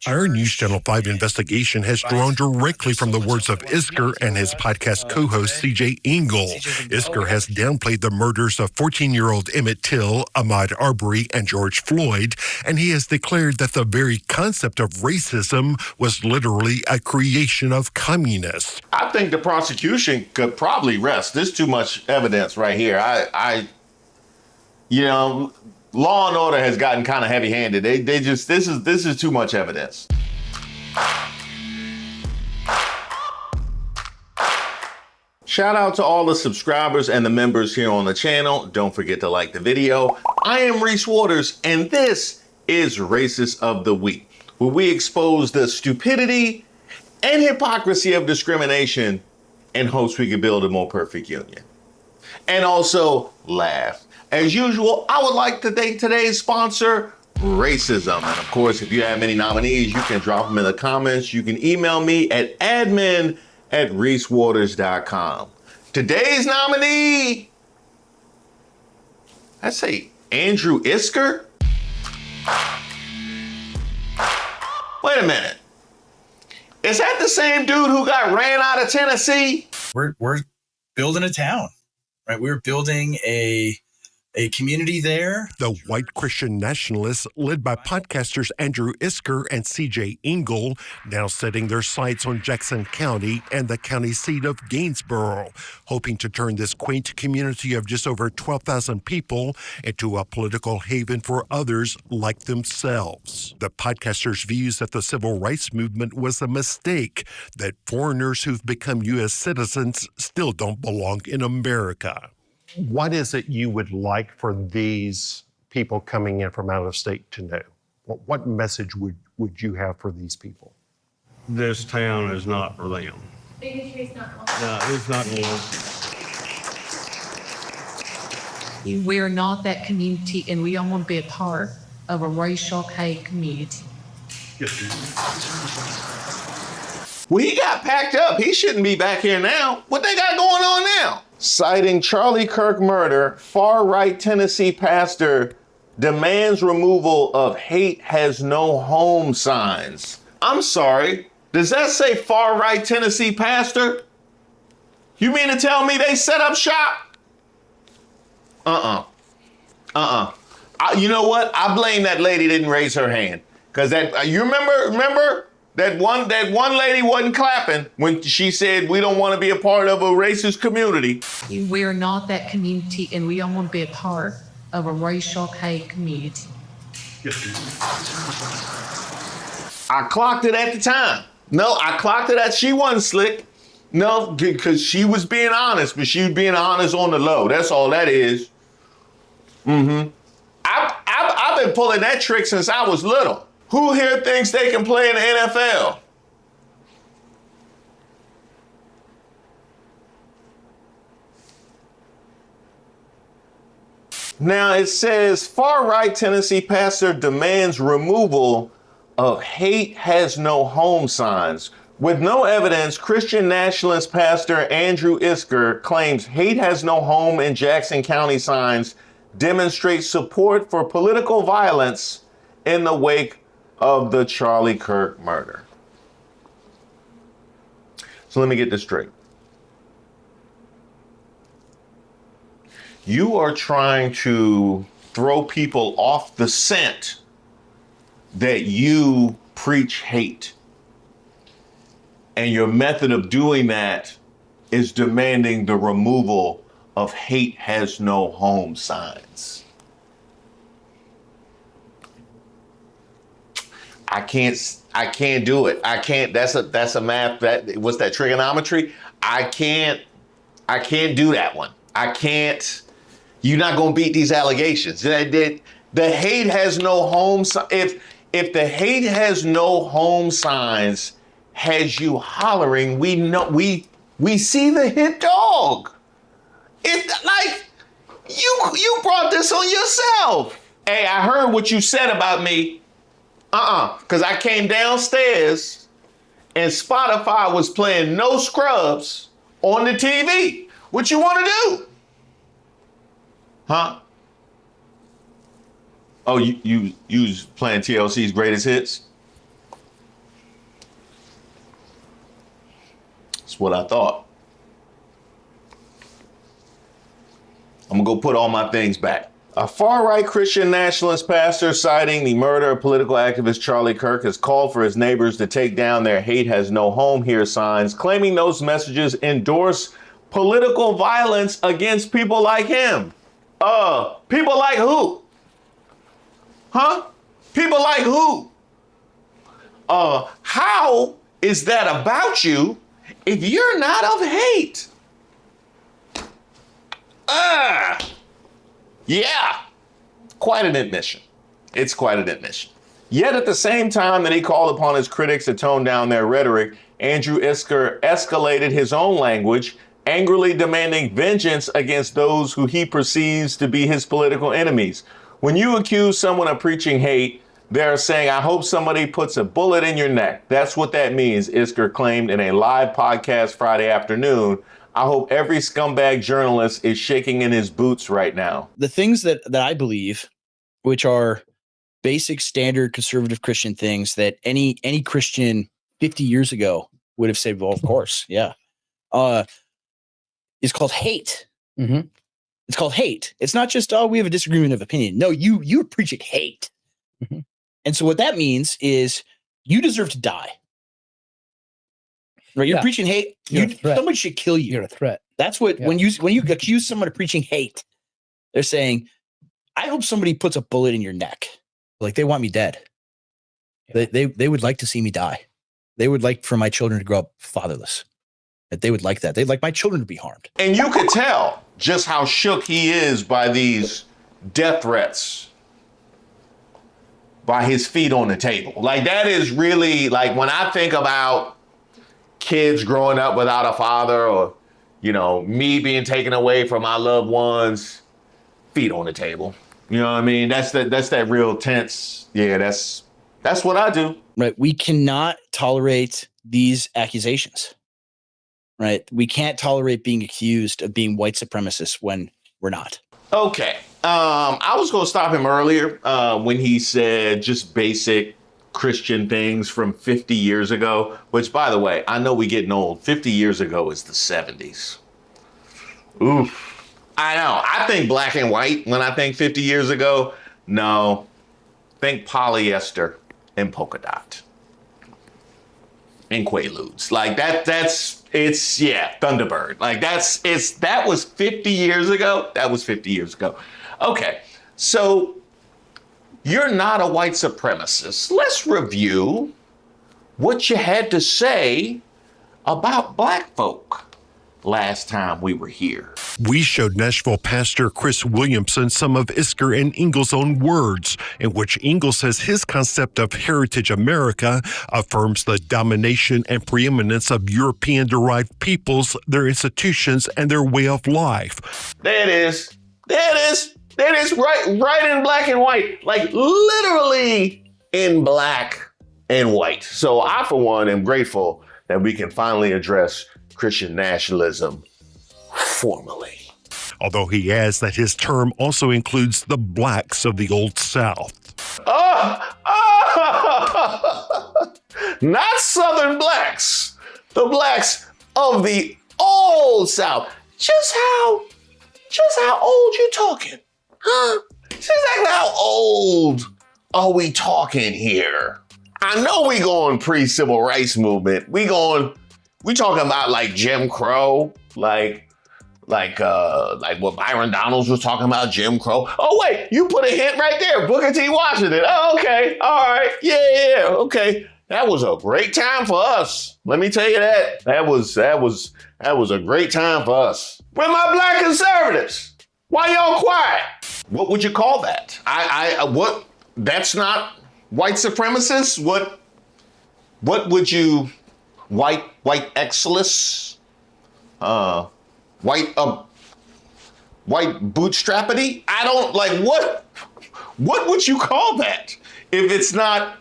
Our News Channel 5 investigation has drawn directly from the words of Isker and his podcast co-host C.J. Engel. Isker has downplayed the murders of 14-year-old Emmett Till, Ahmaud Arbery, and George Floyd, and he has declared that the very concept of racism was literally a creation of communists. I think the prosecution could probably rest. There's too much evidence right here. Law and order has gotten kind of heavy-handed. This is too much evidence. Shout out to all the subscribers and the members here on the channel. Don't forget to like the video. I am Reese Waters, and this is Racist of the Week, where we expose the stupidity and hypocrisy of discrimination in hopes we can build a more perfect union. And also laugh. As usual, I would like to thank today's sponsor, Racism. And of course, if you have any nominees, you can drop them in the comments. You can email me at admin@reesewaters.com. Today's nominee, I say Andrew Isker. Wait a minute. Is that the same dude who got ran out of Tennessee? We're building a town, right? We're building a community there. The white Christian nationalists, led by podcasters Andrew Isker and C.J. Engel, now setting their sights on Jackson County and the county seat of Gainsborough, hoping to turn this quaint community of just over 12,000 people into a political haven for others like themselves. The podcasters' views that the civil rights movement was a mistake, that foreigners who've become U.S. citizens still don't belong in America. What is it you would like for these people coming in from out of state to know? What message would you have for these people? This town is not for them. Bigotry is not one. No, it's not one. We're not that community, and we don't want to be a part of a racial hate community. Well, he got packed up. He shouldn't be back here now. What they got going on now? Citing Charlie Kirk murder, far-right Tennessee pastor demands removal of hate has no home signs. I'm sorry, does that say far-right Tennessee pastor? You mean to tell me they set up shop? You know what? I blame that lady didn't raise her hand. Cause you remember? That one lady wasn't clapping when she said we don't want to be a part of a racist community. We're not that community, and we don't want to be a part of a racial hate community. I clocked it at the time. No, I clocked it at she wasn't slick. No, because she was being honest, but she was being honest on the low. That's all that is. I've been pulling that trick since I was little. Who here thinks they can play in the NFL? Now it says far-right Tennessee pastor demands removal of hate has no home signs. With no evidence, Christian nationalist pastor Andrew Isker claims hate has no home in Jackson County signs demonstrate support for political violence in the wake of the Charlie Kirk murder. So let me get this straight. You are trying to throw people off the scent that you preach hate. And your method of doing that is demanding the removal of hate has no home signs. I can't do it. I can't, that's a math, what's that, trigonometry? I can't do that one. I can't, you're not gonna beat these allegations. The hate has no home, if the hate has no home signs, has you hollering, we know, we see the hit dog. It's like, you brought this on yourself. Hey, I heard what you said about me. Because I came downstairs and Spotify was playing No Scrubs on the TV. What you want to do? Huh? Oh, you was playing TLC's greatest hits? That's what I thought. I'm gonna go put all my things back. A far-right Christian nationalist pastor citing the murder of political activist Charlie Kirk has called for his neighbors to take down their "hate has no home here" signs, claiming those messages endorse political violence against people like him. People like who? Huh? People like who? How is that about you if you're not of hate? Yeah, quite an admission. It's quite an admission. Yet at the same time that he called upon his critics to tone down their rhetoric, Andrew Isker escalated his own language, angrily demanding vengeance against those who he perceives to be his political enemies. When you accuse someone of preaching hate, they're saying, "I hope somebody puts a bullet in your neck." That's what that means, Isker claimed in a live podcast Friday afternoon. I hope every scumbag journalist is shaking in his boots right now. The things that I believe, which are basic standard conservative Christian things that any Christian 50 years ago would have said, well, of course, yeah, is called hate. Mm-hmm. It's called hate. It's not just, we have a disagreement of opinion. No, you're preaching hate. Mm-hmm. And so what that means is you deserve to die. Right? You're preaching hate. Somebody should kill you. You're a threat. That's what, when you accuse someone of preaching hate, they're saying, I hope somebody puts a bullet in your neck. Like, they want me dead. Yeah. They would like to see me die. They would like for my children to grow up fatherless. That they would like that. They'd like my children to be harmed. And you could tell just how shook he is by these death threats, by his feet on the table. Like, that is really, like, when I think about kids growing up without a father, or, you know, me being taken away from my loved ones, feet on the table. You know what I mean? That's that real tense. Yeah, that's what I do. Right. We cannot tolerate these accusations. Right. We can't tolerate being accused of being white supremacists when we're not. Okay. I was going to stop him earlier when he said just basic Christian things from 50 years ago, which, by the way, I know we getting old. 50 years ago is the 70s. Oof. I know. I think black and white when I think 50 years ago. No. Think polyester and polka dot. And Quaaludes. Like Thunderbird. Like that was 50 years ago. That was 50 years ago. Okay. So you're not a white supremacist. Let's review what you had to say about black folk last time we were here. We showed Nashville pastor Chris Williamson some of Isker and Ingle's own words, in which Ingle says his concept of heritage America affirms the domination and preeminence of European-derived peoples, their institutions, and their way of life. There it is. Right in black and white. Like, literally in black and white. So I, for one, am grateful that we can finally address Christian nationalism formally. Although he adds that his term also includes the blacks of the Old South. Not Southern blacks. The blacks of the Old South. Just how old you talking? Huh? Just exactly how old are we talking here? I know we going pre-civil rights movement. We talking about like Jim Crow, like what Byron Donalds was talking about, Jim Crow. Oh wait, you put a hint right there, Booker T. Washington. Oh, okay, all right, yeah, okay. That was a great time for us. Let me tell you that. That was a great time for us. Where my black conservatives? Why y'all quiet? What would you call that? What? That's not white supremacists. What would you? White exilists? White bootstrappity? I don't like what would you call that if it's not?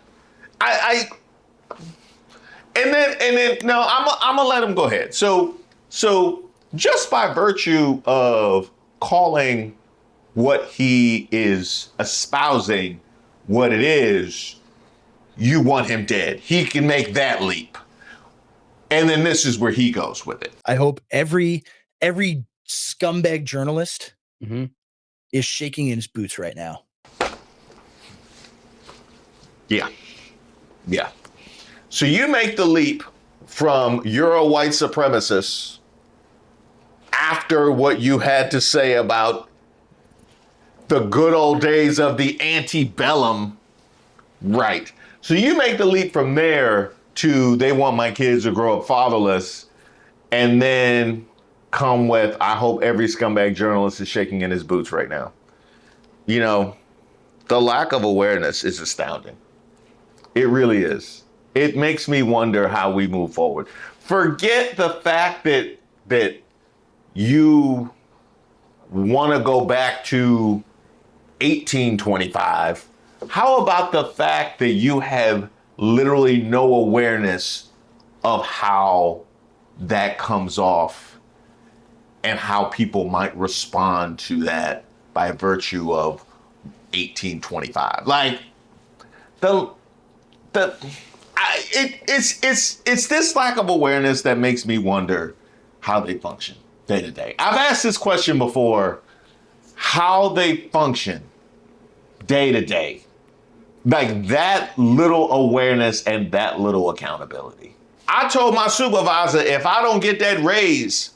And then no, I'm gonna let him go ahead. So just by virtue of calling what he is espousing what it is, you want him dead. He can make that leap. And then this is where he goes with it. I hope every scumbag journalist is shaking in his boots right now. Yeah. Yeah. So you make the leap from you're a white supremacist after what you had to say about the good old days of the antebellum right. So you make the leap from there to they want my kids to grow up fatherless, and then come with, I hope every scumbag journalist is shaking in his boots right now. You know, the lack of awareness is astounding. It really is. It makes me wonder how we move forward. Forget the fact that you want to go back to 1825. How about the fact that you have literally no awareness of how that comes off and how people might respond to that by virtue of 1825? Like it's this lack of awareness that makes me wonder how they function day to day. I've asked this question before, how they function day to day. Like that little awareness and that little accountability. I told my supervisor, if I don't get that raise,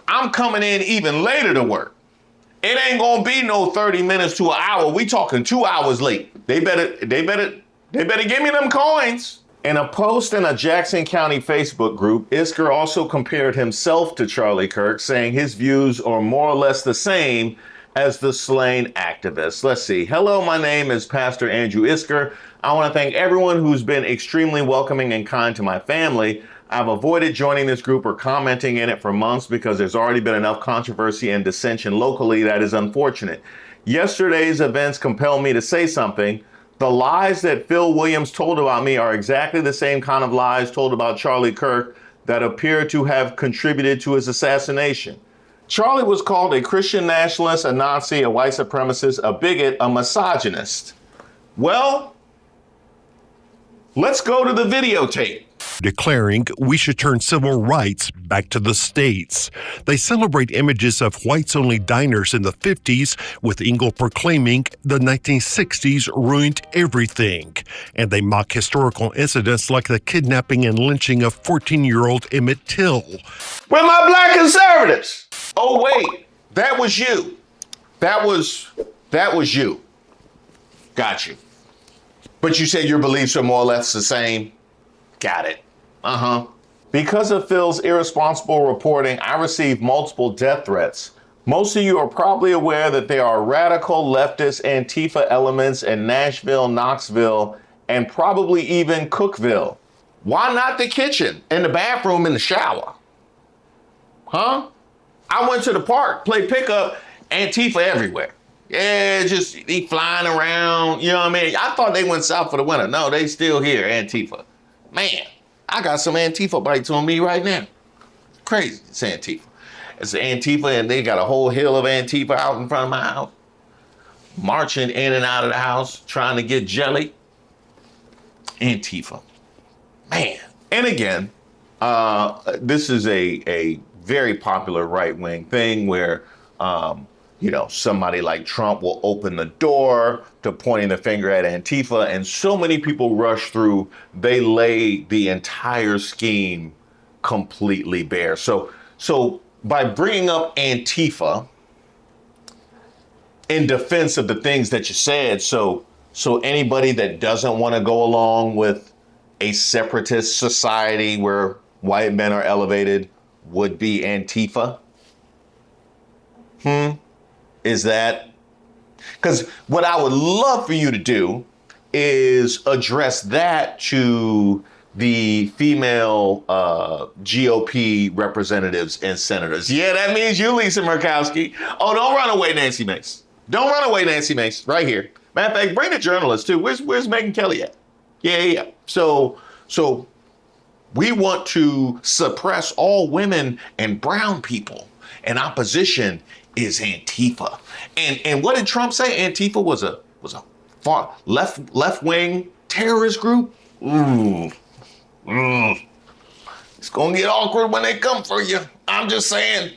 I'm coming in even later to work. It ain't gonna be no 30 minutes to an hour. We talking 2 hours late. They better give me them coins. In a post in a Jackson County Facebook group, Isker also compared himself to Charlie Kirk, saying his views are more or less the same as the slain activist. Let's see. Hello, my name is Pastor Andrew Isker. I want to thank everyone who's been extremely welcoming and kind to my family. I've avoided joining this group or commenting in it for months because there's already been enough controversy and dissension locally that is unfortunate. Yesterday's events compel me to say something. The lies that Phil Williams told about me are exactly the same kind of lies told about Charlie Kirk that appear to have contributed to his assassination. Charlie was called a Christian nationalist, a Nazi, a white supremacist, a bigot, a misogynist. Well, let's go to the videotape. Declaring we should turn civil rights back to the states. They celebrate images of whites-only diners in the 50s, with Engel proclaiming the 1960s ruined everything. And they mock historical incidents like the kidnapping and lynching of 14-year-old Emmett Till. Where my black conservatives? Oh, wait, that was you. That was you. Got you. But you said your beliefs are more or less the same. Got it. Because of Phil's irresponsible reporting, I received multiple death threats. Most of you are probably aware that there are radical leftist Antifa elements in Nashville, Knoxville, and probably even Cookville. Why not the kitchen and the bathroom and the shower? Huh? I went to the park, played pickup, Antifa everywhere. Yeah, just they flying around, you know what I mean? I thought they went south for the winter. No, they still here, Antifa. Man, I got some Antifa bites on me right now. Crazy, it's Antifa. It's Antifa, and they got a whole hill of Antifa out in front of my house, marching in and out of the house, trying to get jelly. Antifa. Man. And again, this is a very popular right-wing thing where, somebody like Trump will open the door to pointing the finger at Antifa, and so many people rush through, they lay the entire scheme completely bare. So by bringing up Antifa in defense of the things that you said, so anybody that doesn't want to go along with a separatist society where white men are elevated would be Antifa? Is that? Because what I would love for you to do is address that to the female GOP representatives and senators. Yeah, that means you, Lisa Murkowski. Oh, don't run away, Nancy Mace. Don't run away, Nancy Mace. Right here. Matter of fact, bring the journalists too. Where's Megyn Kelly at? Yeah. So we want to suppress all women and brown people. And opposition is Antifa. And what did Trump say? Antifa was a far left-wing terrorist group? It's gonna get awkward when they come for you. I'm just saying.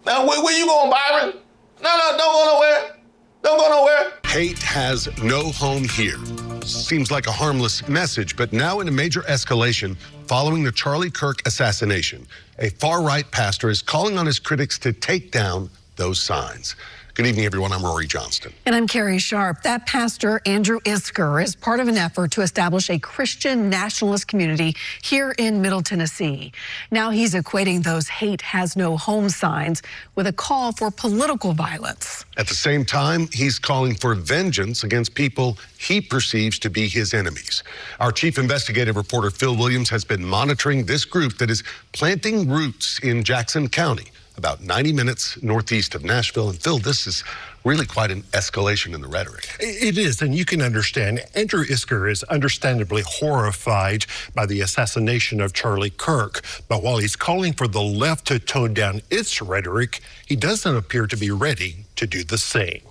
Now, where you going, Byron? No, don't go nowhere. Don't go nowhere. Hate has no home here. Seems like a harmless message, but now in a major escalation following the Charlie Kirk assassination, a far-right pastor is calling on his critics to take down those signs. Good evening, everyone. I'm Rory Johnston. And I'm Carrie Sharp. That Pastor Andrew Isker is part of an effort to establish a Christian nationalist community here in Middle Tennessee. Now he's equating those hate has no home signs with a call for political violence. At the same time, he's calling for vengeance against people he perceives to be his enemies. Our chief investigative reporter, Phil Williams, has been monitoring this group that is planting roots in Jackson County, about 90 minutes northeast of Nashville. And Phil, this is really quite an escalation in the rhetoric. It is, and you can understand. Andrew Isker is understandably horrified by the assassination of Charlie Kirk. But while he's calling for the left to tone down its rhetoric, he doesn't appear to be ready to do the same.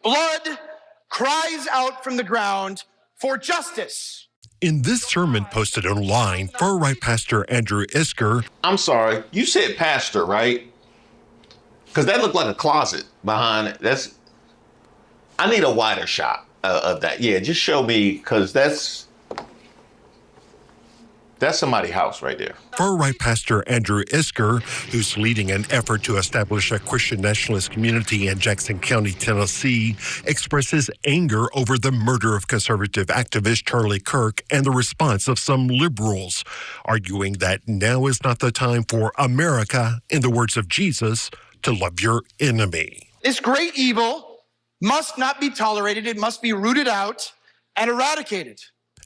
Blood cries out from the ground for justice. In this sermon posted online, far-right pastor Andrew Isker. I'm sorry, you said pastor, right? Because that looked like a closet behind it. I need a wider shot of that. Yeah, just show me, because that's somebody's house right there. Far-right pastor Andrew Isker, who's leading an effort to establish a Christian nationalist community in Jackson County, Tennessee, expresses anger over the murder of conservative activist Charlie Kirk and the response of some liberals, arguing that now is not the time for America, in the words of Jesus, to love your enemy. This great evil must not be tolerated. It must be rooted out and eradicated.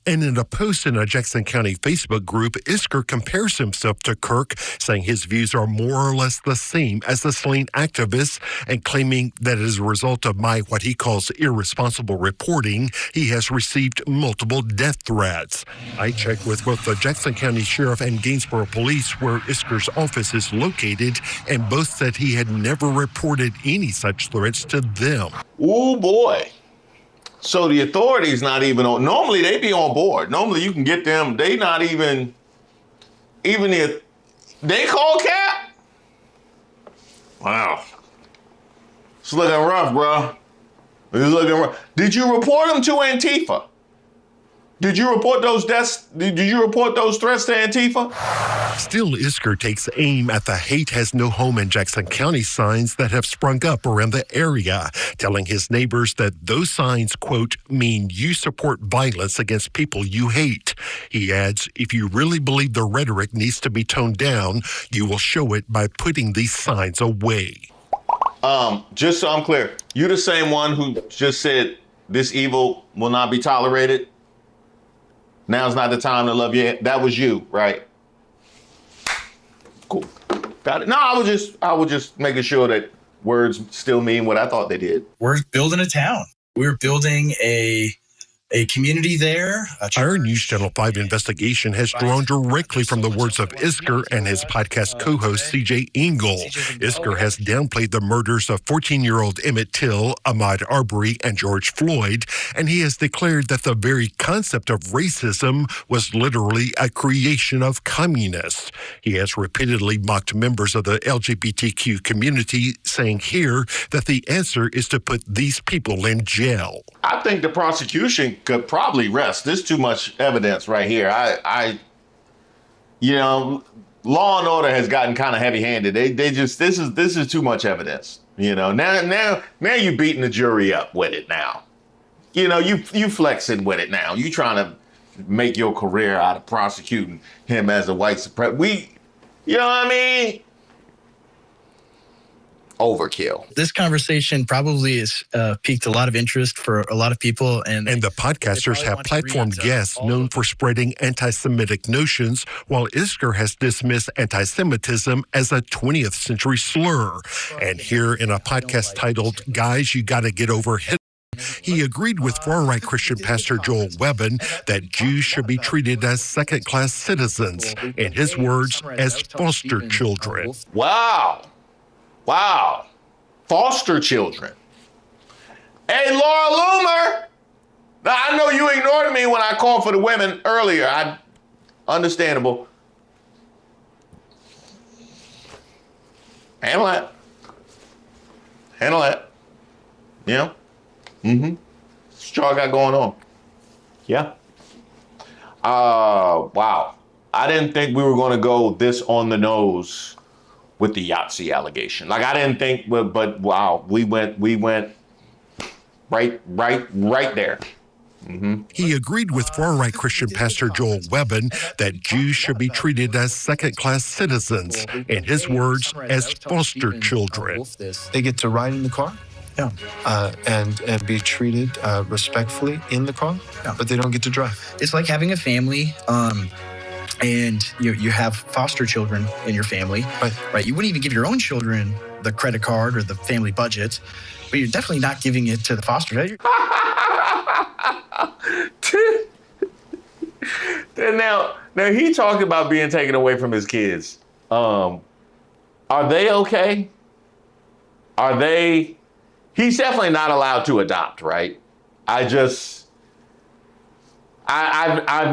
And in a post in a Jackson County Facebook group, Isker compares himself to Kirk, saying his views are more or less the same as the slain activists, and claiming that as a result of what he calls irresponsible reporting, he has received multiple death threats. I checked with both the Jackson County Sheriff and Gainesboro Police, where Isker's office is located, and both said he had never reported any such threats to them. Oh boy. So the authorities not even on, normally they be on board. Normally you can get them, they not even if they call cap? Wow. It's looking rough, bro. It's looking rough. Did you report them to Antifa? Did you report those deaths? Did you report those threats to Antifa? Still, Isker takes aim at the hate has no home in Jackson County signs that have sprung up around the area, telling his neighbors that those signs, quote, mean you support violence against people you hate. He adds, if you really believe the rhetoric needs to be toned down, you will show it by putting these signs away. Just so I'm clear, you the same one who just said this evil will not be tolerated? Now's not the time to love you. That was you, right? Cool. Got it. No, I was just making sure that words still mean what I thought they did. We're building a town. We're building a community there. Our News Channel 5 investigation has drawn directly from the words of Isker and his podcast co-host CJ Engel. Isker has downplayed the murders of 14-year-old Emmett Till, Ahmaud Arbery, and George Floyd, and he has declared that the very concept of racism was literally a creation of communists. He has repeatedly mocked members of the LGBTQ community, saying here that the answer is to put these people in jail. I think the prosecution could probably rest. There's too much evidence right here. Law and order has gotten kind of heavy-handed. This is too much evidence. Now you're beating the jury up with it now. You flexing with it now. You trying to make your career out of prosecuting him as a white supremacist. You know what I mean? Overkill. This conversation probably has piqued a lot of interest for a lot of people. And the podcasters have platformed guests known for spreading anti-Semitic notions, while Isker has dismissed anti-Semitism as a 20th century slur. And here in a podcast titled, Guys, You Gotta Get Over Hitler, he agreed with far-right Christian pastor Joel Webbin that Jews should be treated as second-class citizens, in his words, as foster children. Wow. Foster children. Hey, Laura Loomer. Now, I know you ignored me when I called for the women earlier. understandable. Handle that. Handle that. You know? Mm-hmm. That's what y'all got going on. Yeah. Wow. I didn't think we were going to go this on the nose with the Yahtzee allegation. Like, I didn't think, but wow, we went right there. Mm-hmm. He agreed with far-right Christian pastor Joel Webbin that Jews should be treated as second-class citizens, in his words, as foster children. They get to ride in the car, and be treated respectfully in the car, but they don't get to drive. It's like having a family, and you have foster children in your family, right? You wouldn't even give your own children the credit card or the family budget, but you're definitely not giving it to the foster child. Now he talked about being taken away from his kids. Are they okay? Are they? He's definitely not allowed to adopt, right? I've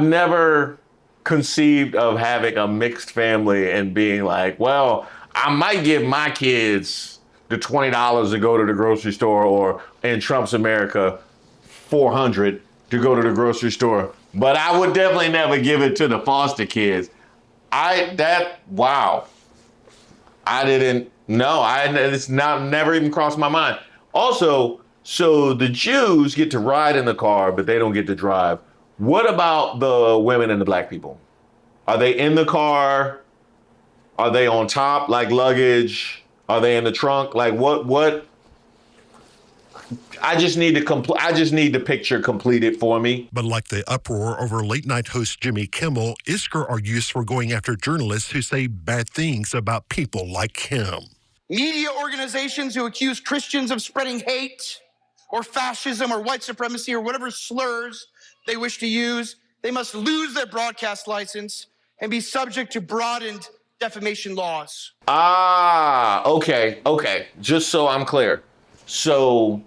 never conceived of having a mixed family and being like, well, I might give my kids the $20 to go to the grocery store, or in Trump's America, $400 to go to the grocery store. But I would definitely never give it to the foster kids. Wow. I didn't know. It's never even crossed my mind. Also, so the Jews get to ride in the car, but they don't get to drive. What about the women and the black people? Are they in the car? Are they on top, like luggage? Are they in the trunk? Like what? I just need the picture completed for me. But like the uproar over late-night host Jimmy Kimmel, Isker argues for going after journalists who say bad things about people like him. Media organizations who accuse Christians of spreading hate or fascism or white supremacy or whatever slurs they wish to use, they must lose their broadcast license and be subject to broadened defamation laws. Okay. Just so I'm clear. So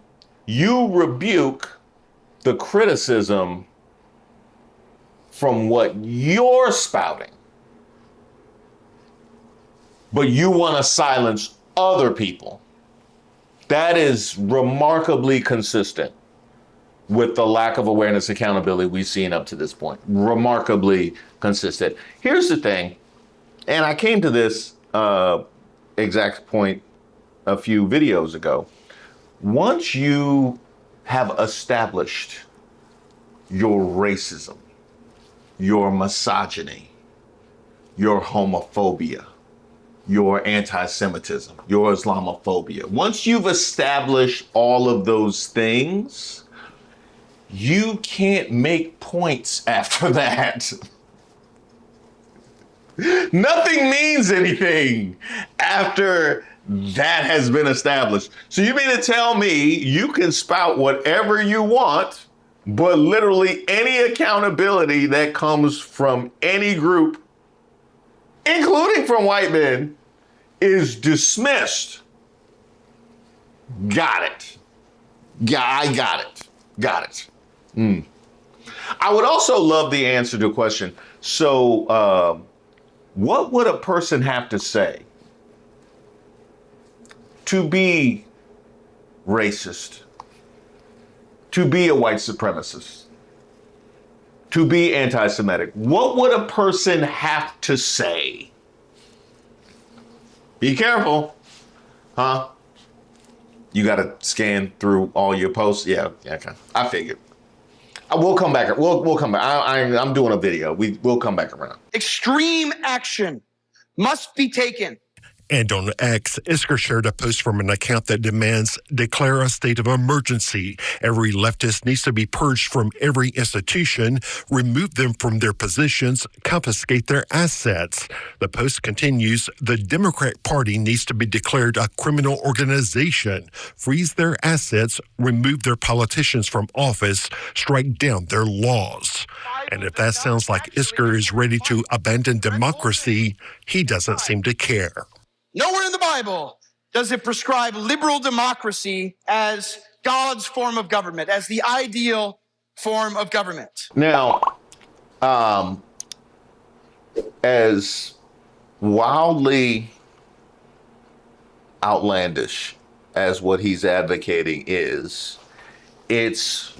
you rebuke the criticism from what you're spouting, but you want to silence other people. That is remarkably consistent with the lack of awareness accountability we've seen up to this point. Remarkably consistent. Here's the thing, and I came to this exact point a few videos ago. Once you have established your racism, your misogyny, your homophobia, your anti-Semitism, your Islamophobia, once you've established all of those things, you can't make points after that. Nothing means anything after that has been established. So you mean to tell me you can spout whatever you want, but literally any accountability that comes from any group, including from white men, is dismissed? Got it. Yeah, I got it. Got it. I would also love the answer to a question. So, what would a person have to say to be racist, to be a white supremacist, to be anti-Semitic? What would a person have to say? Be careful, huh? You got to scan through all your posts. Yeah, okay. I figured. We'll come back. We'll come back. I'm doing a video. We'll come back around. Extreme action must be taken. And on X, Isker shared a post from an account that demands declare a state of emergency. Every leftist needs to be purged from every institution, remove them from their positions, confiscate their assets. The post continues, the Democrat Party needs to be declared a criminal organization, freeze their assets, remove their politicians from office, strike down their laws. And if that sounds like Isker is ready to abandon democracy, he doesn't seem to care. Nowhere in the Bible does it prescribe liberal democracy as God's form of government, as the ideal form of government. Now, as wildly outlandish as what he's advocating is, it's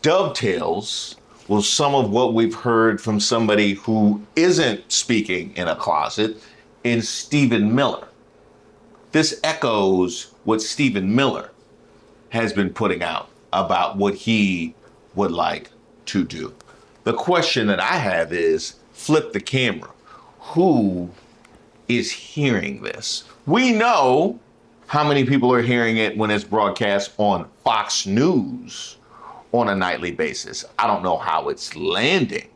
dovetails with some of what we've heard from somebody who isn't speaking in a closet in Stephen Miller. This echoes what Stephen Miller has been putting out about what he would like to do. The question that I have is, flip the camera. Who is hearing this? We know how many people are hearing it when it's broadcast on Fox News on a nightly basis. I don't know how it's landing,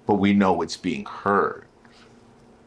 but we know it's being heard.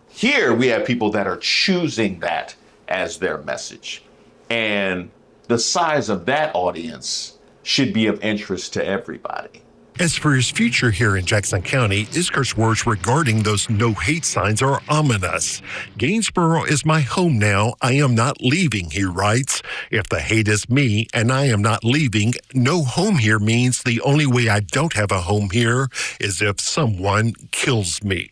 Here we have people that are choosing that as their message. And the size of that audience should be of interest to everybody. As for his future here in Jackson County, Isker's words regarding those no hate signs are ominous. Gainsboro is my home now. I am not leaving, he writes. If the hate is me and I am not leaving, no home here means the only way I don't have a home here is if someone kills me.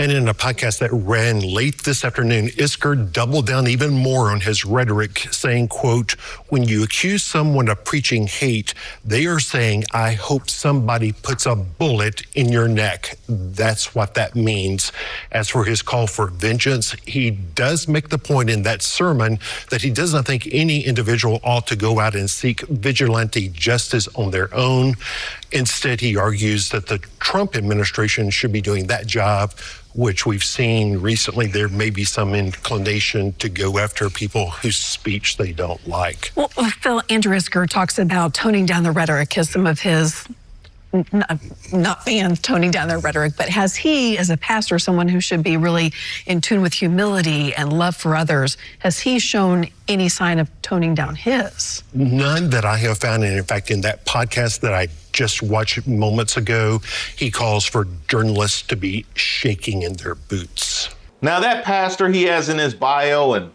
And in a podcast that ran late this afternoon, Isker doubled down even more on his rhetoric, saying, quote, when you accuse someone of preaching hate, they are saying, I hope somebody puts a bullet in your neck. That's what that means. As for his call for vengeance, he does make the point in that sermon that he doesn't think any individual ought to go out and seek vigilante justice on their own. Instead, he argues that the Trump administration should be doing that job, which we've seen recently. There may be some inclination to go after people whose speech they don't like. Well, Phil, Andrew Isker talks about toning down the rhetoric as some of his, not fans toning down their rhetoric, but has he, as a pastor, someone who should be really in tune with humility and love for others, has he shown any sign of toning down his? None that I have found. And in fact, in that podcast that I just watched moments ago, he calls for journalists to be shaking in their boots. Now that pastor he has in his bio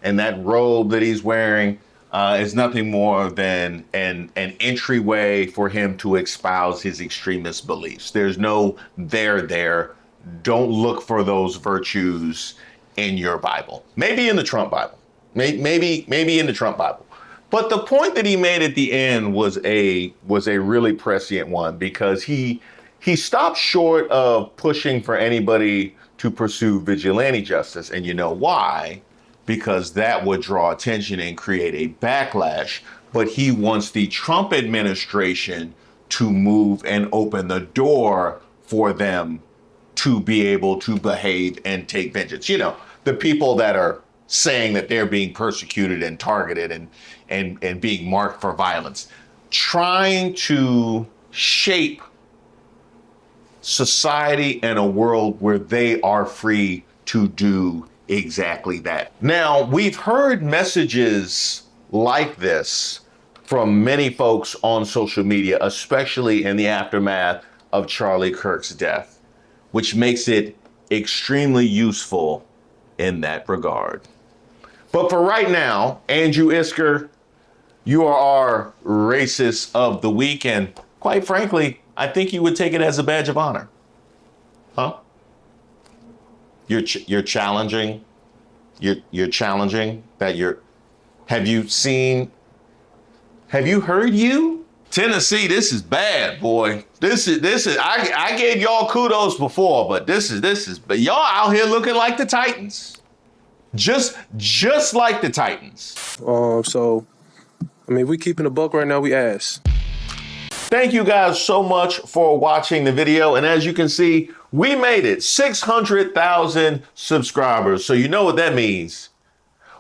and that robe that he's wearing is nothing more than an entryway for him to espouse his extremist beliefs. There's no there. Don't look for those virtues in your Bible. Maybe in the Trump Bible. Maybe in the Trump Bible. But the point that he made at the end was a really prescient one, because he stopped short of pushing for anybody to pursue vigilante justice. And you know why? Because that would draw attention and create a backlash. But he wants the Trump administration to move and open the door for them to be able to behave and take vengeance. You know, the people that are saying that they're being persecuted and targeted and being marked for violence, trying to shape society and a world where they are free to do exactly that. Now, we've heard messages like this from many folks on social media, especially in the aftermath of Charlie Kirk's death, which makes it extremely useful in that regard. But for right now, Andrew Isker, you are our racist of the week, and quite frankly, I think you would take it as a badge of honor. Huh? You're challenging. You're challenging that you're. Have you heard you? Tennessee, this is bad, boy. This is. I gave y'all kudos before, but this is. But y'all out here looking like the Titans. Just like the Titans. So, I mean, if we keeping a buck right now, we ass. Thank you guys so much for watching the video. And as you can see, we made it 600,000 subscribers. So you know what that means.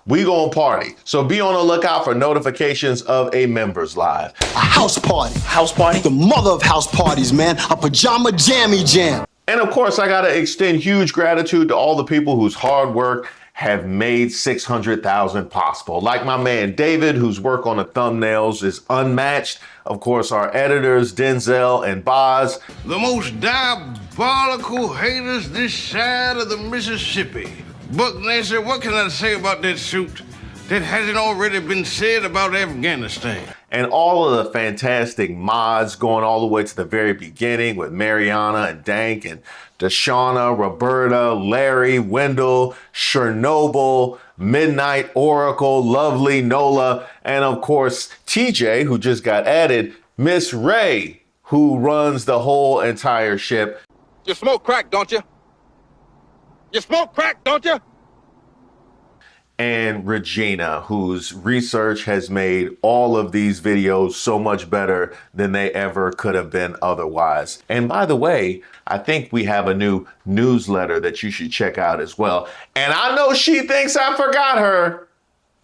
We gonna party. So be on the lookout for notifications of a members live. A house party. House party? The mother of house parties, man. A pajama jammy jam. And of course, I gotta extend huge gratitude to all the people whose hard work have made 600,000 possible. Like my man David, whose work on the thumbnails is unmatched. Of course, our editors, Denzel and Boz. The most diabolical haters this side of the Mississippi. Buck Nasser, what can I say about that suit that hasn't already been said about Afghanistan? and all of the fantastic mods going all the way to the very beginning with Mariana and Dank and Deshauna, Roberta, Larry, Wendell, Chernobyl, Midnight Oracle, Lovely, Nola, and of course, TJ, who just got added, Miss Ray, who runs the whole entire ship. You smoke crack, don't you? You smoke crack, don't you? And Regina, whose research has made all of these videos so much better than they ever could have been otherwise. And by the way, I think we have a new newsletter that you should check out as well. And I know she thinks I forgot her,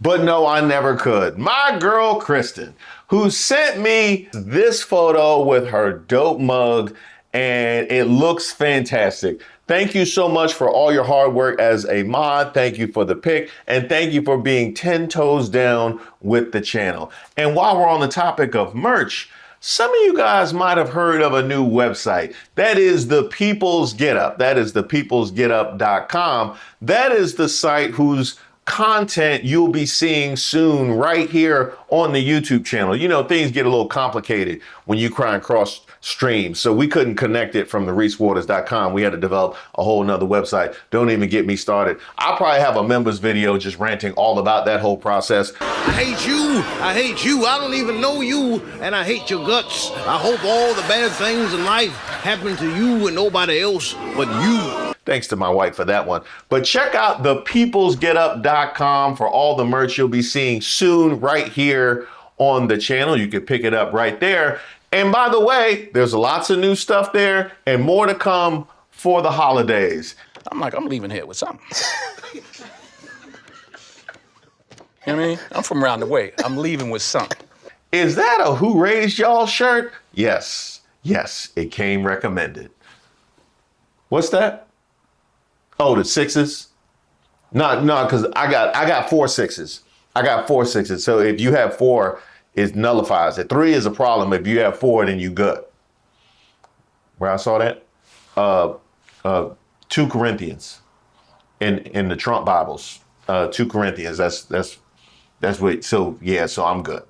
but no, I never could. My girl, Kristen, who sent me this photo with her dope mug, and it looks fantastic. Thank you so much for all your hard work as a mod. Thank you for the pick, and thank you for being 10 toes down with the channel. And while we're on the topic of merch, some of you guys might have heard of a new website. That is the People's Get Up. That is the peoplesgetup.com. That is the site whose content you'll be seeing soon right here on the YouTube channel. You know, things get a little complicated when you try and cross stream. So we couldn't connect it from the reesewaters.com. We had to develop a whole nother website. Don't even get me started. I'll probably have a members video just ranting all about that whole process. I hate you. I hate you. I don't even know you. And I hate your guts. I hope all the bad things in life happen to you and nobody else but you. Thanks to my wife for that one. But check out thepeoplesgetup.com for all the merch you'll be seeing soon right here on the channel. You can pick it up right there. And by the way, there's lots of new stuff there and more to come for the holidays. I'm leaving here with something. You know what I mean? I'm from around the way. I'm leaving with something. Is that a Who Raised Y'all shirt? Yes, it came recommended. What's that? Oh, the sixes? No, because I got 4 6s. I got 4 6s. So if you have 4, it nullifies it. 3 is a problem. If you have 4, then you good. Where I saw that? 2 Corinthians in the Trump Bibles. 2 Corinthians. That's what. So yeah. So I'm good.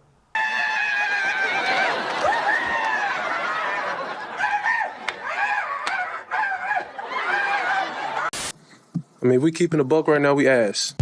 I mean, if we keeping a buck right now, we ass.